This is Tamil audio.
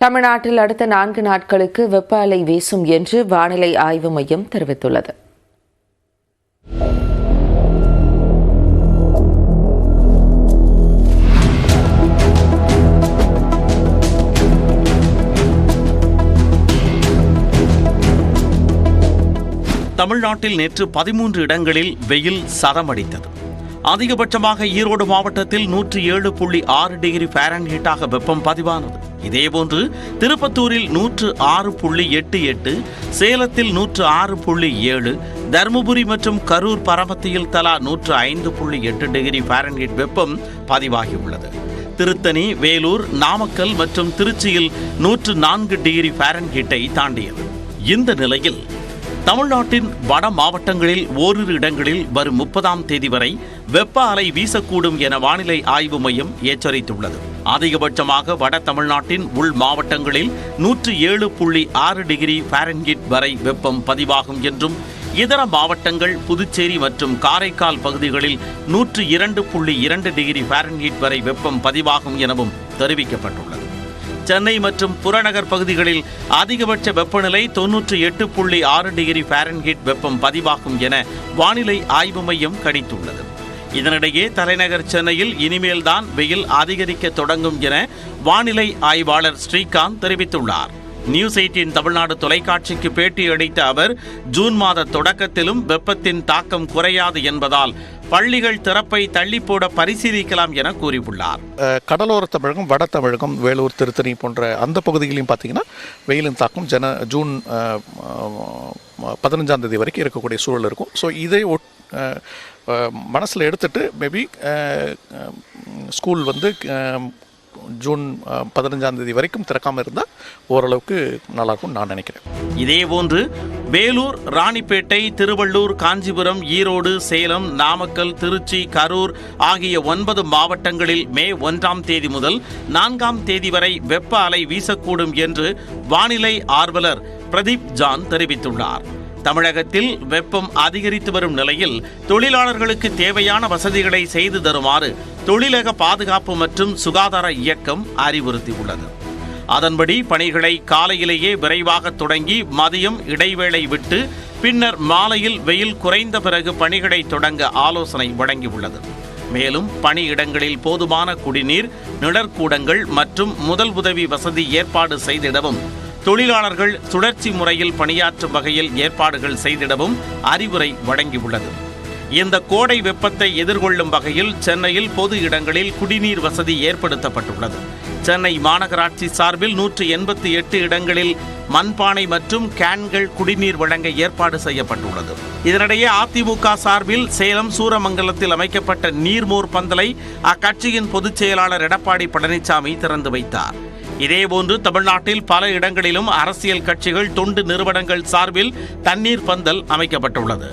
தமிழ்நாட்டில் அடுத்த 4 நாட்களுக்கு வெப்ப அலை வீசும் என்று வானிலை ஆய்வு மையம் தெரிவித்துள்ளது. தமிழ்நாட்டில் நேற்று 13 இடங்களில் வெயில் சதமடித்தது. அதிகபட்சமாக ஈரோடு மாவட்டத்தில் 107.6 டிகிரி ஃபாரன்ஹீட்டாக வெப்பம் பதிவானது. இதேபோன்று திருப்பத்தூரில் 106.88, சேலத்தில் 106.7, தருமபுரி மற்றும் கரூர் பரமத்தியில் தலா 105.8 டிகிரி ஃபாரன்ஹீட் வெப்பம் பதிவாகியுள்ளது. திருத்தணி, வேலூர், நாமக்கல் மற்றும் திருச்சியில் 104 டிகிரி ஃபாரன்ஹீட்டை தாண்டியது. இந்த நிலையில் தமிழ்நாட்டின் வட மாவட்டங்களில் ஓரிரு இடங்களில் வரும் 30ஆம் தேதி வரை வெப்ப அலை வீசக்கூடும் என வானிலை ஆய்வு மையம் எச்சரித்துள்ளது. அதிகபட்சமாக வட தமிழ்நாட்டின் உள் மாவட்டங்களில் 107.6 டிகிரி ஃபாரன்ஹீட் வரை வெப்பம் பதிவாகும் என்றும், இதர மாவட்டங்கள் புதுச்சேரி மற்றும் காரைக்கால் பகுதிகளில் 102.2 டிகிரி ஃபாரன்ஹீட் வரை வெப்பம் பதிவாகும் எனவும் தெரிவிக்கப்பட்டுள்ளது. சென்னை மற்றும் புறநகர் பகுதிகளில் அதிகபட்ச வெப்பநிலை 98.6 டிகிரி ஃபாரன்ஹீட் வெப்பம் பதிவாகும் என வானிலை ஆய்வு மையம் கணித்துள்ளது. இதனிடையே தலைநகர் சென்னையில் இனிமேல்தான் வெயில் அதிகரிக்க தொடங்கும் என வானிலை ஆய்வாளர் ஸ்ரீகாந்த் தெரிவித்துள்ளார். நியூஸ் 18 தமிழ்நாடு தொலைக்காட்சிக்கு பேட்டியளித்த அவர், ஜூன் மாத தொடக்கத்திலும் வெப்பத்தின் தாக்கம் குறையாது என்பதால் பள்ளிகள் திறப்பை தள்ளி போட பரிசீலிக்கலாம் என கூறியுள்ளார். கடலோர தமிழகம், வட தமிழகம், வேலூர், திருத்தணி போன்ற அந்த பகுதிகளையும் பார்த்தீங்கன்னா வெயிலின் தாக்கம் ஜூன் 15ஆம் தேதி வரைக்கும் இருக்கக்கூடிய சூழல் இருக்கும். ஸோ இதை மனசில் எடுத்துட்டு மேபி ஸ்கூல் ஜூன் 15ஆம் தேதி வரைக்கும் திறக்காமல் இருந்தால் ஓரளவுக்கு நல்லாயிருக்கும் நான் நினைக்கிறேன். இதேபோன்று வேலூர், ராணிப்பேட்டை, திருவள்ளூர், காஞ்சிபுரம், ஈரோடு, சேலம், நாமக்கல், திருச்சி, கரூர் ஆகிய 9 மாவட்டங்களில் மே 1ஆம் தேதி முதல் 4ஆம் தேதி வரை வெப்ப அலை வீசக்கூடும் என்று வானிலை ஆர்வலர் பிரதீப் ஜான் தெரிவித்துள்ளார். தமிழகத்தில் வெப்பம் அதிகரித்து வரும் நிலையில் தொழிலாளர்களுக்கு தேவையான வசதிகளை செய்து தருமாறு தொழிலக பாதுகாப்பு மற்றும் சுகாதார இயக்கம் அறிவுறுத்தியுள்ளது. அதன்படி பணிகளை காலையிலேயே விரைவாக தொடங்கி மதியம் இடைவேளை விட்டு பின்னர் மாலையில் வெயில் குறைந்த பிறகு பணிகளை தொடங்க ஆலோசனை வழங்கியுள்ளது. மேலும் பணியிடங்களில் போதுமான குடிநீர், நிழற்கூடங்கள் மற்றும் முதல் உதவி வசதி ஏற்பாடு செய்திடவும், தொழிலாளர்கள் சுழற்சி முறையில் பணியாற்றும் வகையில் ஏற்பாடுகள் செய்திடவும் அறிவுரை வழங்கியுள்ளது. இந்த கோடை வெப்பத்தை எதிர்கொள்ளும் வகையில் சென்னையில் பொது இடங்களில் குடிநீர் வசதி ஏற்படுத்தப்பட்டுள்ளது. சென்னை மாநகராட்சி சார்பில் 188 இடங்களில் மண்பானை மற்றும் கேன்கள் குடிநீர் வழங்க ஏற்பாடு செய்யப்பட்டுள்ளது. இதனிடையே அதிமுக சார்பில் சேலம் சூரமங்கலத்தில் அமைக்கப்பட்ட நீர்மோர் பந்தலை அக்கட்சியின் பொதுச் செயலாளர் எடப்பாடி பழனிசாமி திறந்து வைத்தார். இதேபோன்று தமிழ்நாட்டில் பல இடங்களிலும் அரசியல் கட்சிகள், தொண்டு நிறுவனங்கள் சார்பில் தண்ணீர் பந்தல் அமைக்கப்பட்டுள்ளது.